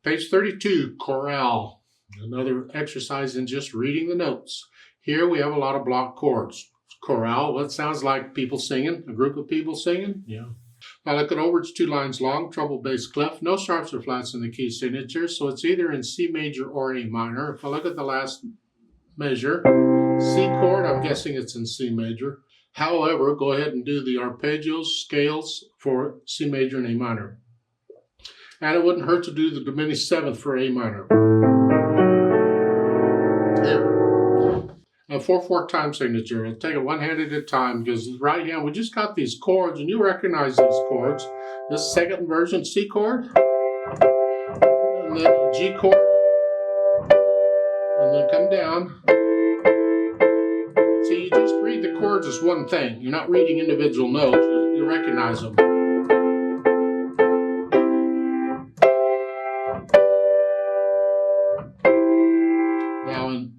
Page 32, chorale. Another exercise in just reading the notes. Here we have a lot of block chords. Chorale, what sounds like people singing, a group of people singing? Yeah. Now look it over, it's 2 lines long, treble, bass, clef, no sharps or flats in the key signature, so it's either in C major or A minor. If I look at the last measure, C chord, I'm guessing it's in C major. However, go ahead and do the arpeggios, scales for C major and A minor. And it wouldn't hurt to do the diminished seventh for A minor. There. A 4/4 time signature. I'll take it one hand at a time because the right hand, we just got these chords and you recognize these chords. This second version, C chord, and then G chord, and then come down. See, you just read the chords as one thing. You're not reading individual notes, you recognize them.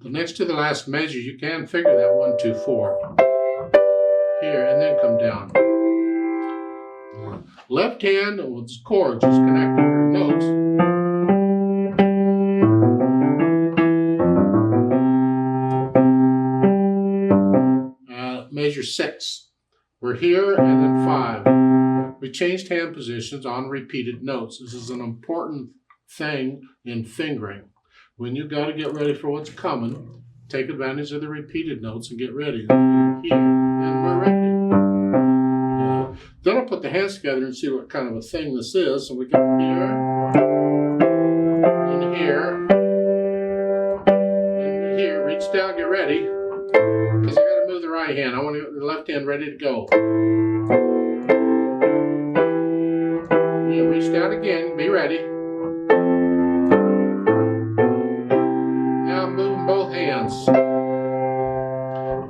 Next to the last measure, you can figure that 1, 2, 4 here, and then come down. Left hand with the chords, just connecting your notes. Measure 6. We're here, and then 5. We changed hand positions on repeated notes. This is an important thing in fingering. When you got to get ready for what's coming, take advantage of the repeated notes and get ready. Here, and we're ready. Then I'll put the hands together and see what kind of a thing this is. So we got here, and here, and here. Reach down, get ready, because I got to move the right hand. I want to get the left hand ready to go. Yeah, reach down again, be ready. Hands. A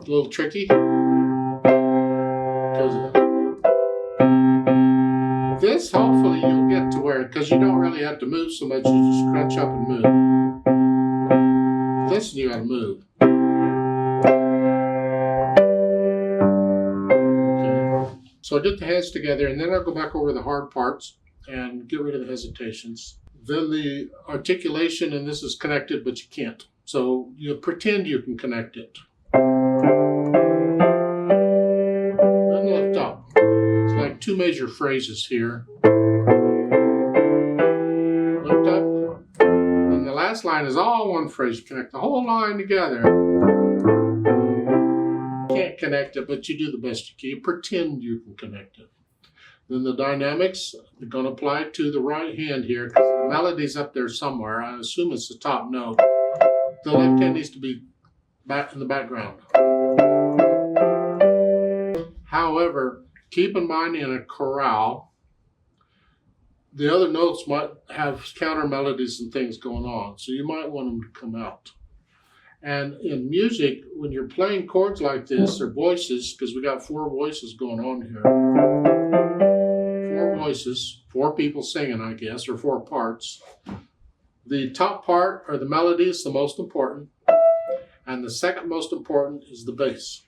little tricky because this hopefully you'll get to where, because you don't really have to move so much, you just scrunch up and move. This you gotta move. Okay. So I get the hands together and then I'll go back over the hard parts and get rid of the hesitations. Then the articulation, and this is connected but you can't. So you pretend you can connect it. Then lift up. It's like 2 major phrases here. Lift up. And the last line is all one phrase. You connect the whole line together. You can't connect it, but you do the best you can. You pretend you can connect it. Then the dynamics are going to apply to the right hand here because the melody's up there somewhere. I assume it's the top note. The left hand needs to be back in the background. However, keep in mind in a chorale, the other notes might have counter melodies and things going on, so you might want them to come out. And in music, when you're playing chords like this, or voices, because we got 4 voices going on here. 4 voices, 4 people singing, I guess, or 4 parts. The top part or the melody is the most important, and the second most important is the bass.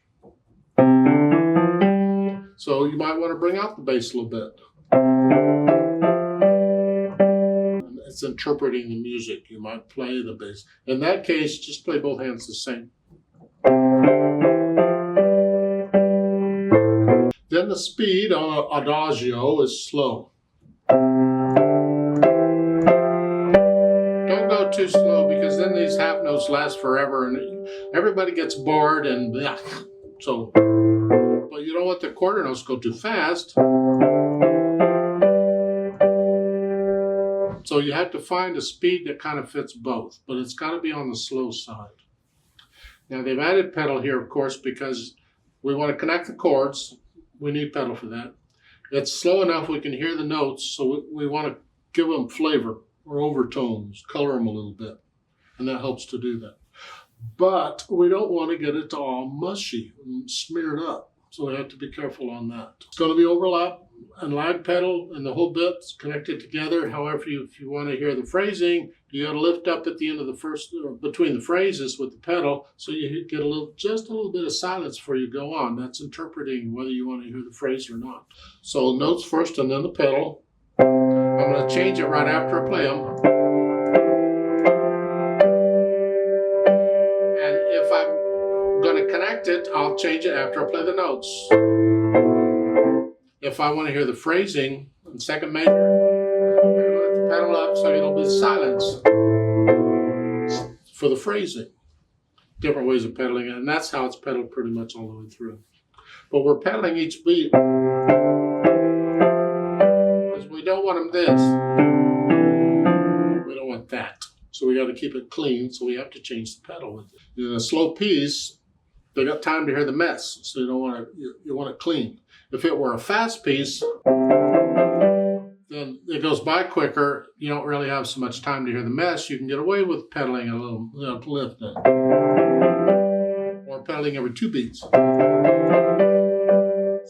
So you might want to bring out the bass a little bit. It's interpreting the music. You might play the bass. In that case, just play both hands the same. Then the speed on adagio is slow. Too slow because then these half notes last forever and everybody gets bored and bleh. So, but you don't want the quarter notes to go too fast. So you have to find a speed that kind of fits both, but it's got to be on the slow side. Now they've added pedal here, of course, because we want to connect the chords. We need pedal for that. It's slow enough we can hear the notes, so we want to give them flavor. Or overtones, color them a little bit, and that helps to do that. But we don't want to get it all mushy and smeared up, so we have to be careful on that. It's going to be overlap and lag pedal and the whole bit's connected together. However, if you want to hear the phrasing, you got to lift up at the end of the first, or between the phrases with the pedal, so you get just a little bit of silence before you go on. That's interpreting whether you want to hear the phrase or not. So notes first and then the pedal. I'm going to change it right after I play them. connect it, I'll change it after I play the notes. If I want to hear the phrasing in second major, I'm going to lift the pedal up so it'll be silence for the phrasing. Different ways of pedaling it, and that's how it's pedaled pretty much all the way through. But we're pedaling each beat because we don't want them this. We don't want that. So we got to keep it clean, so we have to change the pedal with it. In a slow piece, they got time to hear the mess, so you don't want to. You want it clean. If it were a fast piece, then it goes by quicker. You don't really have so much time to hear the mess. You can get away with pedaling a little lift it, or pedaling every 2 beats,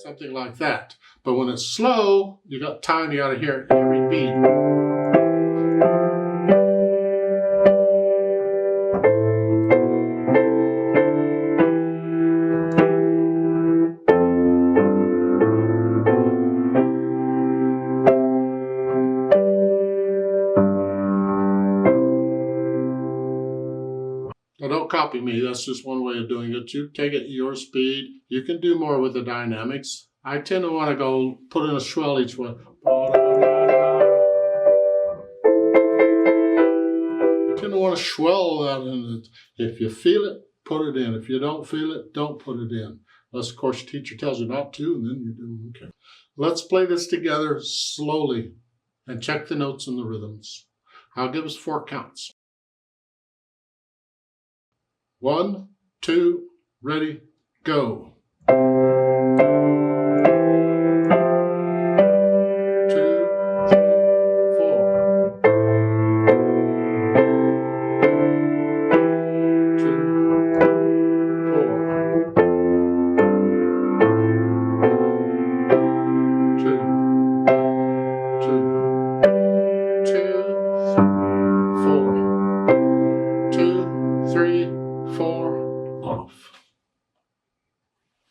something like that. But when it's slow, you got time. You got to hear every beat. Now don't copy me, that's just one way of doing it. You take it at your speed. You can do more with the dynamics. I tend to want to go put in a swell each one. I tend to want to swell that in it. If you feel it, put it in. If you don't feel it, don't put it in. Unless, of course, your teacher tells you not to, and then you do. Okay. Let's play this together slowly and check the notes and the rhythms. I'll give us 4 counts. 1, 2, ready, go.